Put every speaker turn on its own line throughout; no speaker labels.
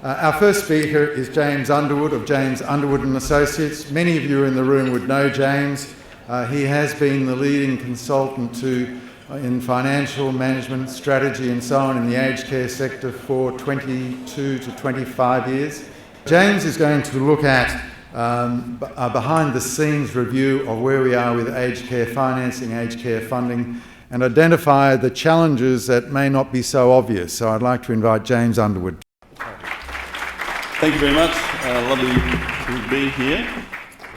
Our first speaker is James Underwood of James Underwood and Associates. Many of you in the room would know James. He has been the leading consultant in financial management, strategy and so on in the aged care sector for 22 to 25 years. James is going to look at a behind-the-scenes review of where we are with aged care financing, aged care funding, and identify the challenges that may not be so obvious. So I'd like to invite James Underwood.
Thank you very much. Lovely to be here.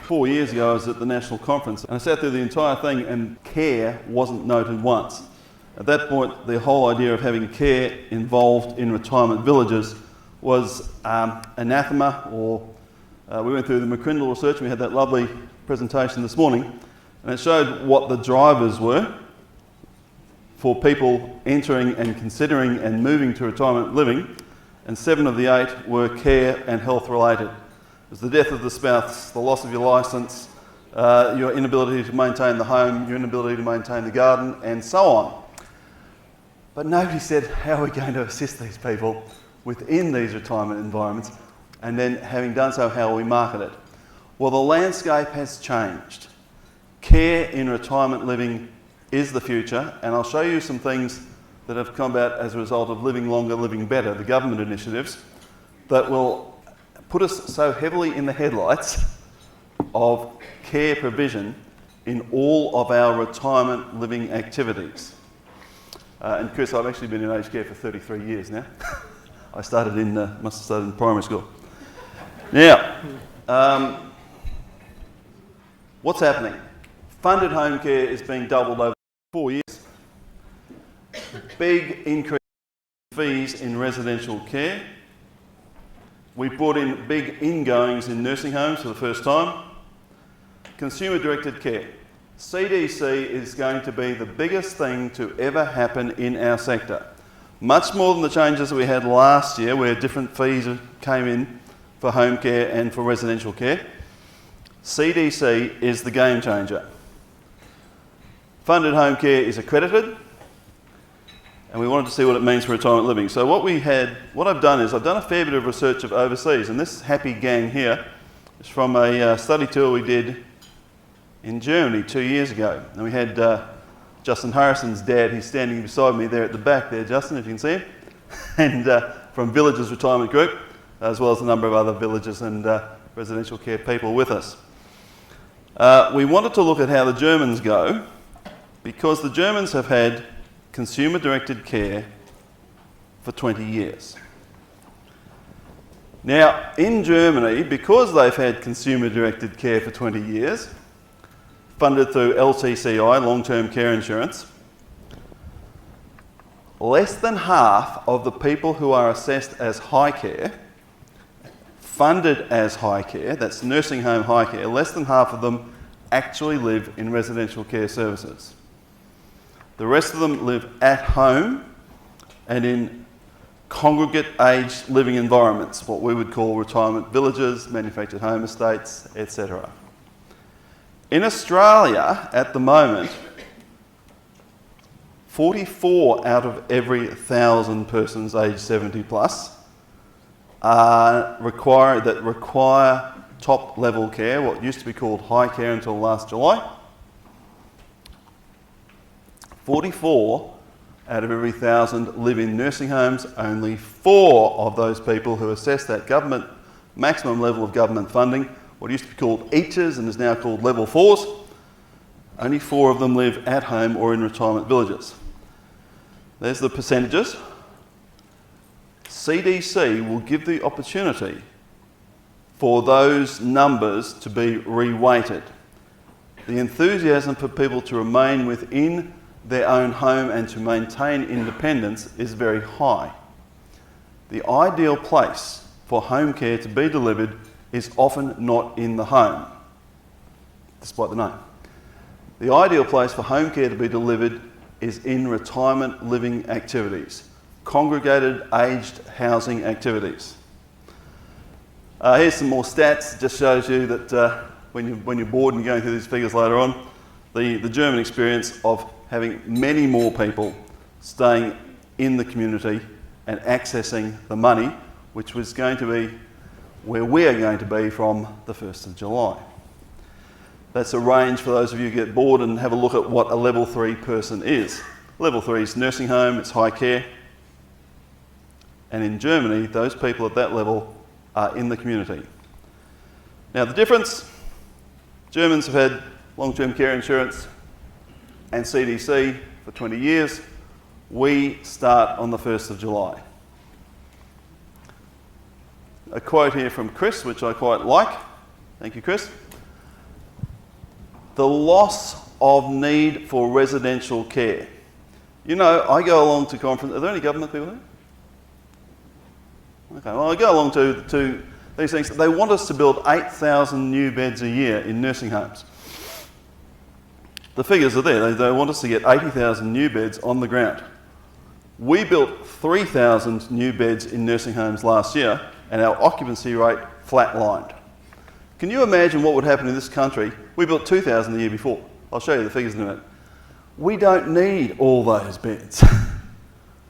4 years ago I was at the national conference and I sat through the entire thing and care wasn't noted once. At that point the whole idea of having care involved in retirement villages was anathema, or we went through the McCrindle research and we had that lovely presentation this morning, and it showed what the drivers were for people entering and considering and moving to retirement living, and 7 of the 8 were care and health related. It was the death of the spouse, the loss of your licence, your inability to maintain the home, your inability to maintain the garden, and so on. But nobody said, how are we going to assist these people within these retirement environments, and then having done so, how will we market it? Well, the landscape has changed. Care in retirement living is the future, and I'll show you some things that have come about as a result of Living Longer, Living Better, the government initiatives, that will put us so heavily in the headlights of care provision in all of our retirement living activities. And Chris, I've actually been in aged care for 33 years now. I started must have started in primary school. Now, what's happening? Funded home care is being doubled over 4 years. Big increase in fees in residential care. We brought in big ingoings in nursing homes for the first time. Consumer-directed care. CDC is going to be the biggest thing to ever happen in our sector. Much more than the changes that we had last year, where different fees came in for home care and for residential care. CDC is the game changer. Funded home care is accredited, and we wanted to see what it means for retirement living. So what I've done is I've done a fair bit of research of overseas, and this happy gang here is from a study tour we did in Germany 2 years ago. And we had Justin Harrison's dad, he's standing beside me there at the back there, Justin, if you can see him, and from Villages Retirement Group, as well as a number of other villages and residential care people with us. We wanted to look at how the Germans go, because the Germans have had consumer-directed care for 20 years. Now, in Germany, because they've had consumer-directed care for 20 years, funded through LTCI, long-term care insurance, less than half of the people who are assessed as high care, funded as high care, that's nursing home high care, less than half of them actually live in residential care services. The rest of them live at home and in congregate aged living environments, what we would call retirement villages, manufactured home estates, etc. In Australia, at the moment, 44 out of every 1,000 persons aged 70 plus require top level care, what used to be called high care until last July. 44 out of every 1,000 live in nursing homes. Only 4 of those people who assess that maximum level of government funding, what used to be called EACHs and is now called level 4s, only 4 of them live at home or in retirement villages. There's the percentages. CDC will give the opportunity for those numbers to be reweighted. The enthusiasm for people to remain within their own home and to maintain independence is very high. The ideal place for home care to be delivered is often not in the home, despite the name. The ideal place for home care to be delivered is in retirement living activities, congregated aged housing activities. Here's some more stats. It just shows you that when you're bored and going through these figures later on, the German experience of having many more people staying in the community and accessing the money which was going to be where we are going to be from the 1st of July. That's a range for those of you who get bored and have a look at what a level 3 person is. Level 3 is nursing home, it's high care. And in Germany, those people at that level are in the community. Now the difference, Germans have had long-term care insurance and CDC for 20 years. We start on the 1st of July. A quote here from Chris, which I quite like. Thank you, Chris. The loss of need for residential care. You know, I go along to conferences. Are there any government people there? Okay, well, I go along to these things. They want us to build 8,000 new beds a year in nursing homes. The figures are there. They want us to get 80,000 new beds on the ground. We built 3,000 new beds in nursing homes last year, and our occupancy rate flatlined. Can you imagine what would happen in this country? We built 2,000 the year before. I'll show you the figures in a minute. We don't need all those beds.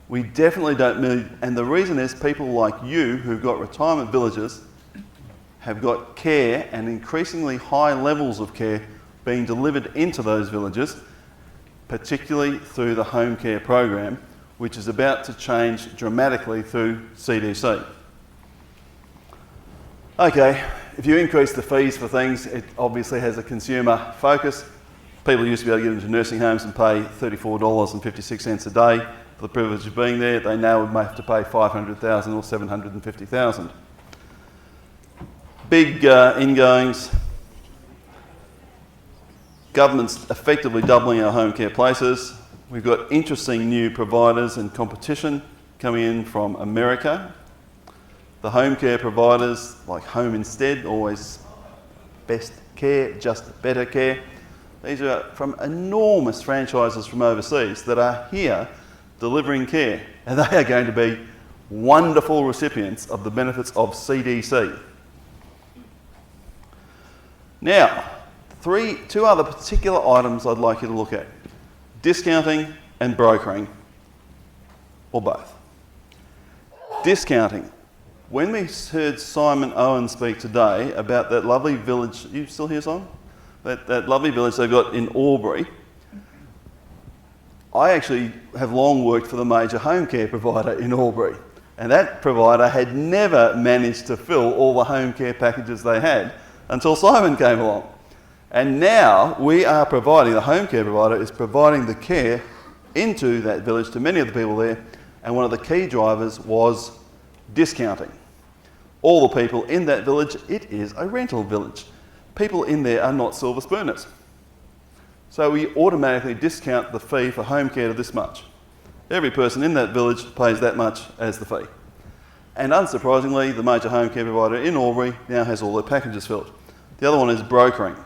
We definitely don't need, and the reason is people like you who've got retirement villages have got care and increasingly high levels of care being delivered into those villages, particularly through the home care program, which is about to change dramatically through CDC. Okay, if you increase the fees for things, it obviously has a consumer focus. People used to be able to get into nursing homes and pay $34.56 a day for the privilege of being there. They now would have to pay $500,000 or $750,000. Big ingoings. Government's effectively doubling our home care places. We've got interesting new providers and competition coming in from America. The home care providers, like Home Instead, always best care, just better care. These are from enormous franchises from overseas that are here delivering care, and they are going to be wonderful recipients of the benefits of CDC. Now, two other particular items I'd like you to look at. Discounting and brokering, or both. Discounting. When we heard Simon Owen speak today about that lovely village, you still here, Simon? That lovely village they've got in Albury. I actually have long worked for the major home care provider in Albury, and that provider had never managed to fill all the home care packages they had until Simon came along. And now we are providing, the home care provider is providing the care into that village to many of the people there, and one of the key drivers was discounting. All the people in that village, it is a rental village. People in there are not silver spooners. So we automatically discount the fee for home care to this much. Every person in that village pays that much as the fee. And unsurprisingly, the major home care provider in Albury now has all their packages filled. The other one is brokering.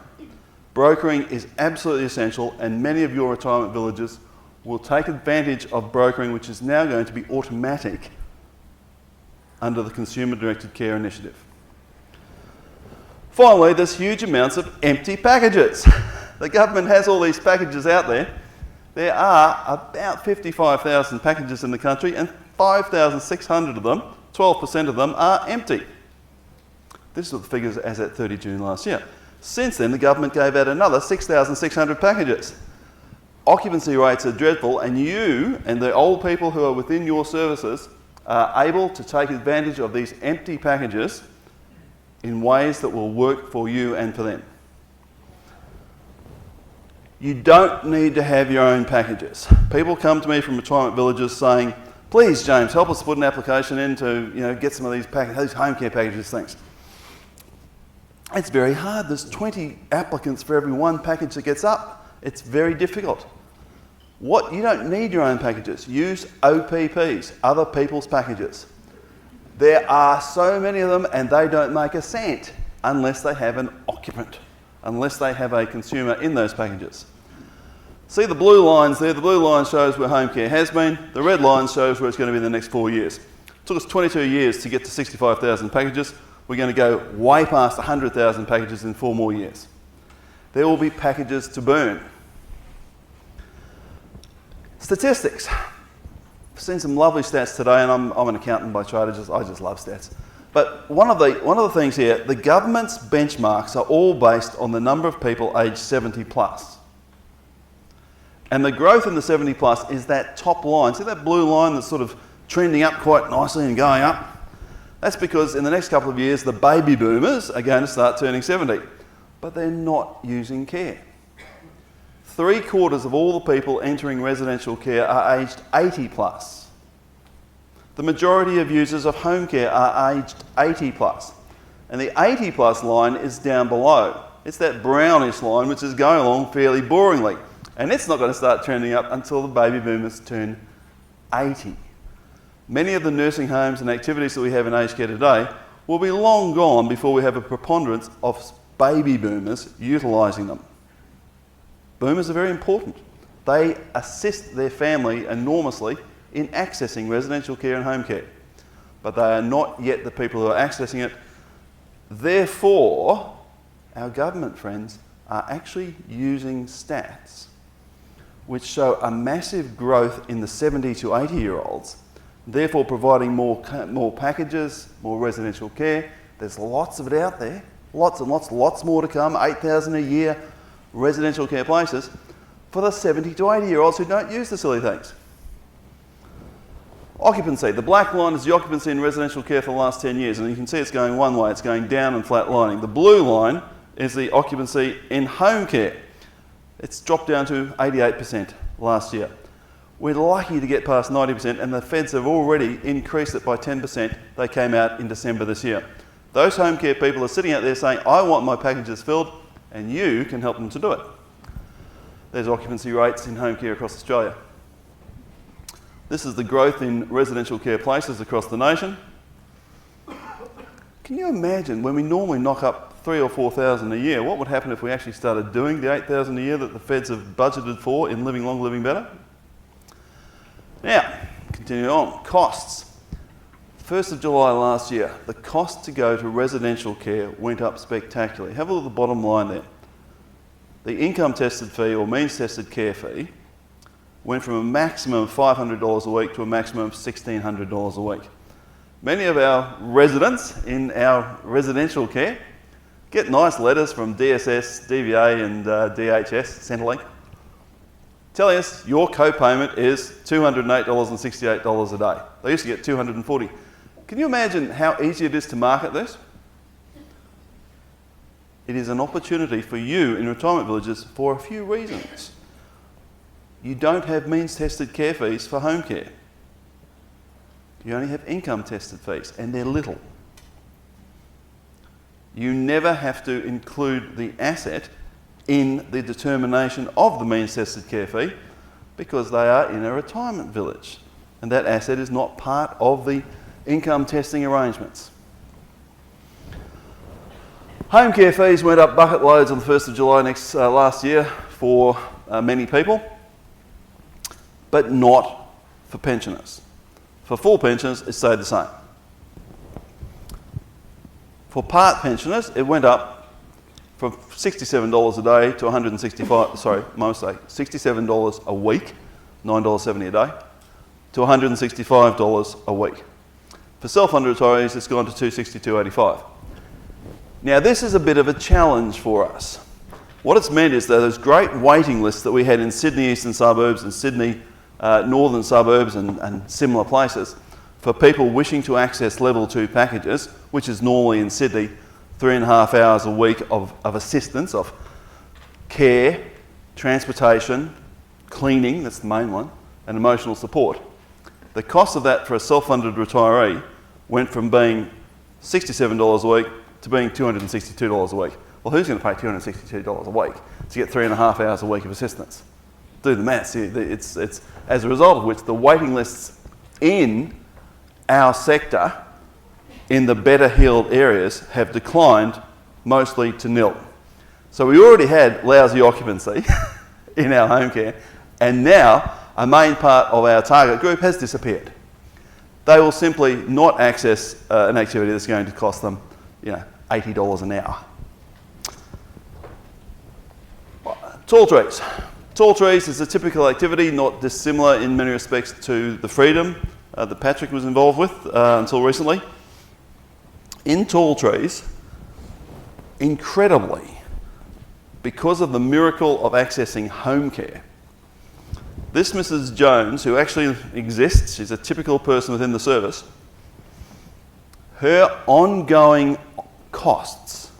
Brokering is absolutely essential, and many of your retirement villages will take advantage of brokering, which is now going to be automatic under the Consumer Directed Care Initiative. Finally, there's huge amounts of empty packages. The government has all these packages out there. There are about 55,000 packages in the country, and 5,600 of them, 12% of them, are empty. This is the figures as at 30 June last year. Since then, the government gave out another 6,600 packages. Occupancy rates are dreadful, and you and the old people who are within your services are able to take advantage of these empty packages in ways that will work for you and for them. You don't need to have your own packages. People come to me from retirement villages saying, please, James, help us put an application in to get some of these home care packages, thanks. It's very hard. There's 20 applicants for every one package that gets up. It's very difficult. You don't need your own packages. Use OPPs, other people's packages. There are so many of them, and they don't make a cent unless they have an occupant, unless they have a consumer in those packages. See the blue lines there? The blue line shows where home care has been. The red line shows where it's going to be in the next 4 years. It took us 22 years to get to 65,000 packages. We're going to go way past 100,000 packages in 4 more years. There will be packages to burn. Statistics. I've seen some lovely stats today, and I'm an accountant by trade. I just love stats. But one of the things here, the government's benchmarks are all based on the number of people aged 70 plus. And the growth in the 70 plus is that top line. See that blue line that's sort of trending up quite nicely and going up? That's because in the next couple of years, the baby boomers are going to start turning 70. But they're not using care. 3/4 of all the people entering residential care are aged 80 plus. The majority of users of home care are aged 80 plus. And the 80 plus line is down below. It's that brownish line which is going along fairly boringly. And it's not going to start trending up until the baby boomers turn 80. Many of the nursing homes and activities that we have in aged care today will be long gone before we have a preponderance of baby boomers utilising them. Boomers are very important. They assist their family enormously in accessing residential care and home care. But they are not yet the people who are accessing it. Therefore, our government friends are actually using stats which show a massive growth in the 70 to 80-year-olds, therefore providing more packages, more residential care. There's lots of it out there, lots and lots more to come, 8,000 a year residential care places for the 70 to 80-year-olds who don't use the silly things. Occupancy. The black line is the occupancy in residential care for the last 10 years, and you can see it's going one way, it's going down and flatlining. The blue line is the occupancy in home care. It's dropped down to 88% last year. We're lucky to get past 90%, and the feds have already increased it by 10%. They came out in December this year. Those home care people are sitting out there saying, I want my packages filled, and you can help them to do it. There's occupancy rates in home care across Australia. This is the growth in residential care places across the nation. Can you imagine when we normally knock up 3,000 or 4,000 a year, what would happen if we actually started doing the 8,000 a year that the feds have budgeted for in Living Long, Living Better? Now, continuing on, costs. 1st of July last year, the cost to go to residential care went up spectacularly. Have a look at the bottom line there. The income tested fee or means tested care fee went from a maximum of $500 a week to a maximum of $1,600 a week. Many of our residents in our residential care get nice letters from DSS, DVA and DHS, Centrelink, telling us your co-payment is $208.68 a day. They used to get $240. Can you imagine how easy it is to market this? It is an opportunity for you in retirement villages for a few reasons. You don't have means-tested care fees for home care. You only have income-tested fees, and they're little. You never have to include the asset in the determination of the means-tested care fee because they are in a retirement village, and that asset is not part of the income testing arrangements. Home care fees went up bucket loads on the 1st of July last year for many people, but not for pensioners. For full pensioners, it stayed the same. For part pensioners, it went up from $67 a day to $67 a week, $9.70 a day, to $165 a week. For self-funded retirees, it's gone to $262.85. Now, this is a bit of a challenge for us. What it's meant is that those great waiting lists that we had in Sydney eastern suburbs and Sydney northern suburbs and similar places for people wishing to access level 2 packages, which is normally in Sydney 3.5 hours a week of assistance, of care, transportation, cleaning, that's the main one, and emotional support. The cost of that for a self-funded retiree went from being $67 a week to being $262 a week. Well, who's going to pay $262 a week to get 3.5 hours a week of assistance? Do the maths. It's as a result of which the waiting lists in our sector in the better heeled areas have declined mostly to nil. So we already had lousy occupancy in our home care, and now a main part of our target group has disappeared. They will simply not access an activity that's going to cost them, $80 an hour. Tall trees. Tall trees is a typical activity, not dissimilar in many respects to the freedom that Patrick was involved with until recently. In tall trees, incredibly, because of the miracle of accessing home care, this Mrs. Jones, who actually exists, she's a typical person within the service, her ongoing costs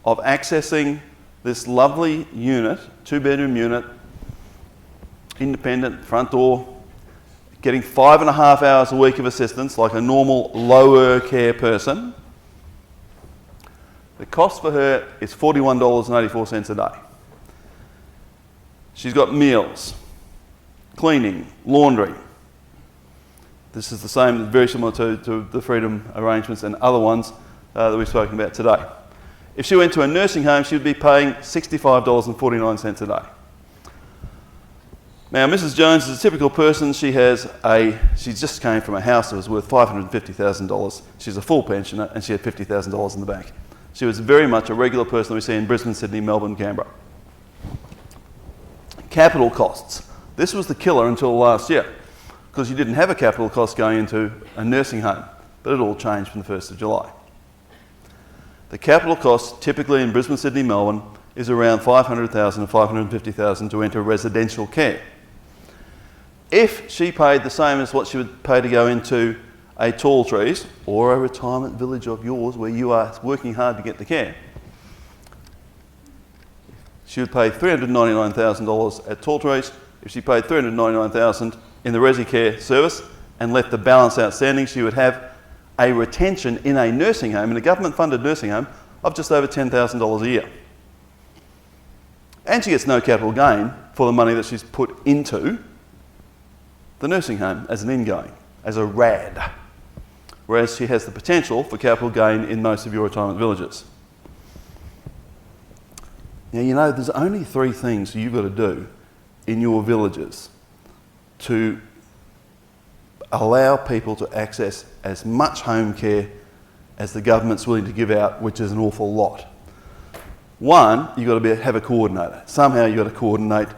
of accessing this lovely unit, 2-bedroom unit, independent, front door, getting 5.5 hours a week of assistance like a normal lower care person, the cost for her is $41.84 a day. She's got meals, cleaning, laundry. This is the same, very similar to the freedom arrangements and other ones that we've spoken about today. If she went to a nursing home, she would be paying $65.49 a day. Now, Mrs. Jones is a typical person. She just came from a house that was worth $550,000. She's a full pensioner and she had $50,000 in the bank. She was very much a regular person that we see in Brisbane, Sydney, Melbourne, Canberra. Capital costs. This was the killer until last year, because you didn't have a capital cost going into a nursing home, but it all changed from the 1st of July. The capital cost typically in Brisbane, Sydney, Melbourne is around $500,000 to $550,000 to enter residential care. If she paid the same as what she would pay to go into a tall trees or a retirement village of yours where you are working hard to get the care, she would pay $399,000 at tall trees. If she paid $399,000 in the Resi Care service and left the balance outstanding, she would have a retention in a nursing home, in a government-funded nursing home, of just over $10,000 a year. And she gets no capital gain for the money that she's put into the nursing home as an ingoing, as a RAD. Whereas she has the potential for capital gain in most of your retirement villages. Now, you know, there's only 3 things you've got to do in your villages to allow people to access as much home care as the government's willing to give out, which is an awful lot. 1, you've got to have a coordinator. Somehow you've got to coordinate,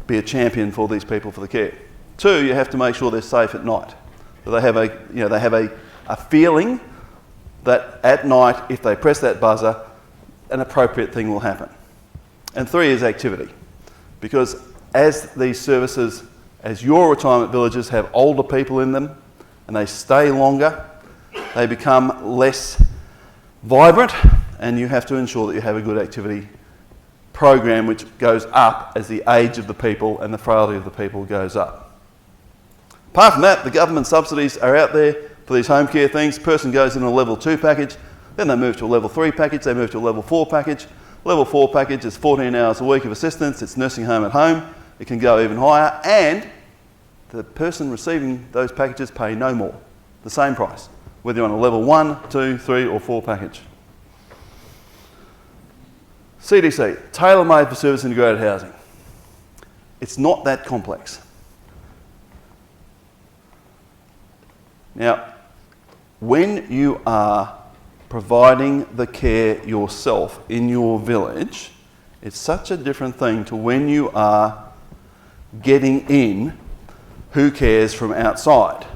be a champion for these people for the care. 2, you have to make sure they're safe at night. So they have a feeling that at night, if they press that buzzer, an appropriate thing will happen. And 3 is activity. Because as these services, as your retirement villages have older people in them and they stay longer, they become less vibrant, and you have to ensure that you have a good activity program which goes up as the age of the people and the frailty of the people goes up. Apart from that, the government subsidies are out there for these home care things. Person goes in a level 2 package, then they move to a level 3 package, they move to a level 4 package. Level 4 package is 14 hours a week of assistance, it's nursing home at home, it can go even higher, and the person receiving those packages pay no more, the same price, whether you're on a level 1, 2, 3 or 4 package. CDC, tailor-made for service integrated housing. It's not that complex. Now, when you are providing the care yourself in your village, it's such a different thing to when you are getting in who cares from outside.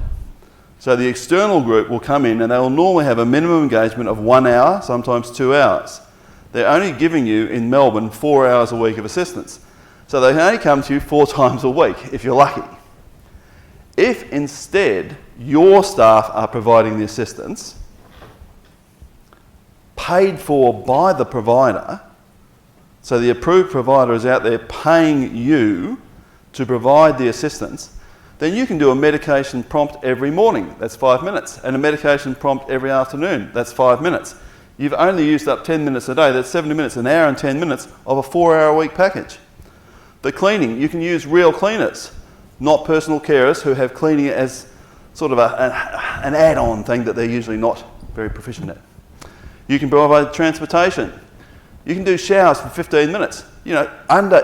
So the external group will come in and they will normally have a minimum engagement of 1 hour, sometimes 2 hours. They're only giving you, in Melbourne, 4 hours a week of assistance. So they can only come to you 4 times a week, if you're lucky. If instead your staff are providing the assistance, paid for by the provider, so the approved provider is out there paying you to provide the assistance, then you can do a medication prompt every morning, that's 5 minutes, and a medication prompt every afternoon, that's 5 minutes. You've only used up 10 minutes a day, that's 70 minutes, an hour and 10 minutes of a 4 hour a week package. The cleaning, you can use real cleaners, not personal carers who have cleaning as sort of an add-on thing that they're usually not very proficient at. You can provide transportation. You can do showers for 15 minutes. You know,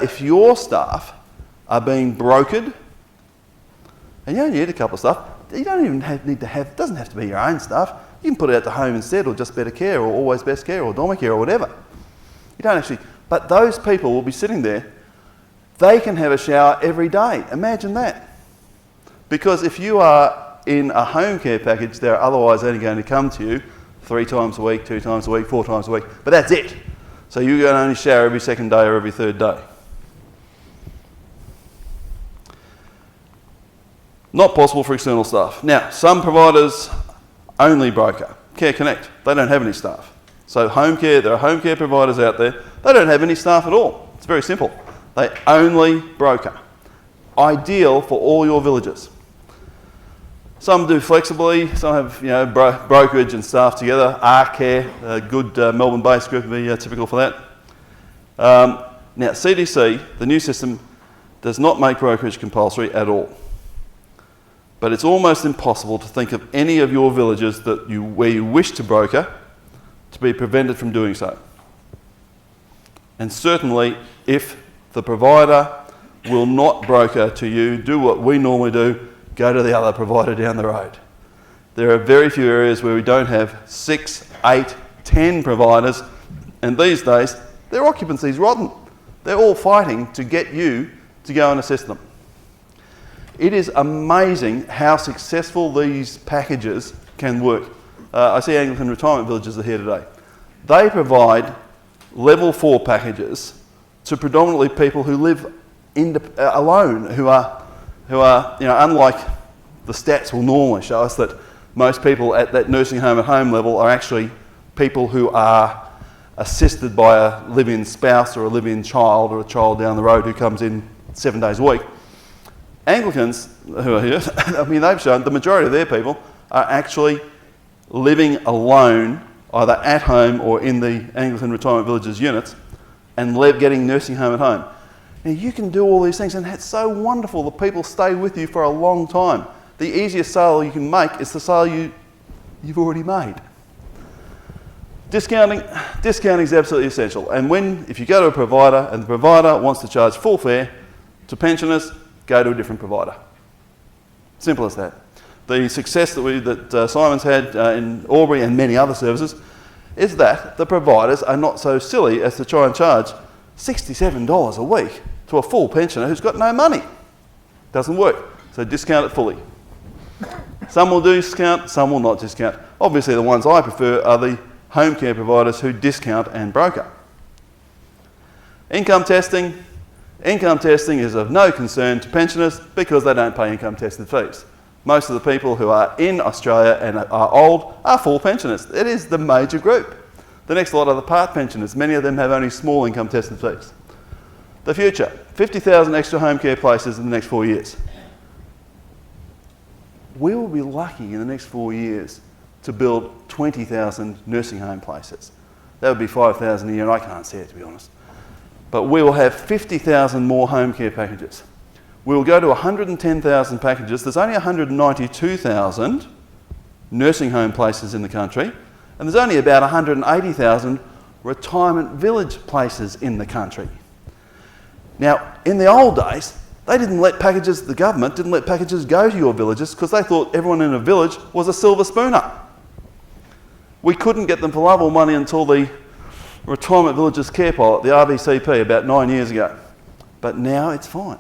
if your staff are being brokered, and you only need a couple of stuff, you don't even it doesn't have to be your own stuff. You can put it out to home instead, or just better care, or always best care, or Dormicare, or whatever. You don't actually, but those people will be sitting there They can have a shower every day. Imagine that. Because if you are in a home care package, they're otherwise only going to come to you 3 times a week, 2 times a week, 4 times a week, but that's it. So you're going to only shower every second day or every third day. Not possible for external staff. Now, some providers only broker. Care Connect, they don't have any staff. So home care, there are home care providers out there, they don't have any staff at all. It's very simple. They only broker. Ideal for all your villages. Some do flexibly, some have brokerage and staff together. Care, a good Melbourne-based group would be typical for that. Now CDC, the new system, does not make brokerage compulsory at all. But it's almost impossible to think of any of your villages where you wish to broker to be prevented from doing so. And certainly, if the provider will not broker to you, do what we normally do, go to the other provider down the road. There are very few areas where we don't have 6, 8, 10 providers, and these days, their occupancy is rotten. They're all fighting to get you to go and assist them. It is amazing how successful these packages can work. I see Anglican retirement villages are here today. They provide level 4 packages to predominantly people who live alone, who are unlike the stats will normally show us that most people at that nursing home at home level are actually people who are assisted by a live-in spouse or a live-in child or a child down the road who comes in 7 days a week. Anglicans who are here, I mean, they've shown the majority of their people are actually living alone, either at home or in the Anglican retirement villages units, and getting nursing home at home. Now you can do all these things, and it's so wonderful that people stay with you for a long time. The easiest sale you can make is the sale you've already made. Discounting is absolutely essential, and if you go to a provider and the provider wants to charge full fare to pensioners, go to a different provider. Simple as that. The success that Simon's had in Albury and many other services is that the providers are not so silly as to try and charge $67 a week to a full pensioner who's got no money. Doesn't work. So discount it fully. Some will discount, some will not discount. Obviously the ones I prefer are the home care providers who discount and broker. Income testing. Income testing is of no concern to pensioners because they don't pay income tested fees. Most of the people who are in Australia and are old are full pensioners. It is the major group. The next lot are the part pensioners. Many of them have only small income tested fees. The future, 50,000 extra home care places in the next 4 years. We will be lucky in the next 4 years to build 20,000 nursing home places. That would be 5,000 a year, and I can't see it, to be honest. But we will have 50,000 more home care packages. We will go to 110,000 packages. There's only 192,000 nursing home places in the country, and there's only about 180,000 retirement village places in the country. Now, in the old days, the government didn't let packages go to your villages because they thought everyone in a village was a silver spooner. We couldn't get them for love or money until the Retirement Villages Care Pilot, the RVCP, about 9 years ago. But now it's fine.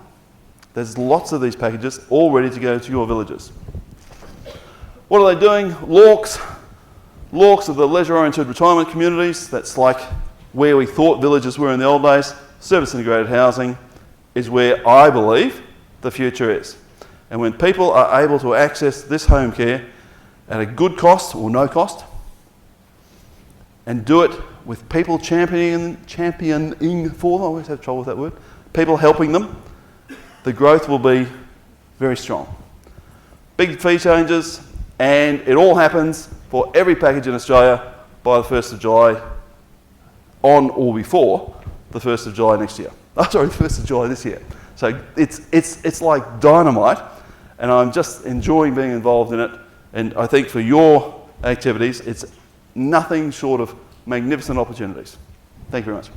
There's lots of these packages all ready to go to your villages. What are they doing? LORCs. LORCs are the leisure-oriented retirement communities. That's like where we thought villages were in the old days. Service integrated housing is where I believe the future is. And when people are able to access this home care at a good cost or no cost, and do it with people championing for them, I always have trouble with that word, people helping them, the growth will be very strong. Big fee changes, and it all happens for every package in Australia by the 1st of July, on or before the 1st of July next year. Oh, sorry, the 1st of July this year. So it's like dynamite, and I'm just enjoying being involved in it, and I think for your activities, it's nothing short of magnificent opportunities. Thank you very much.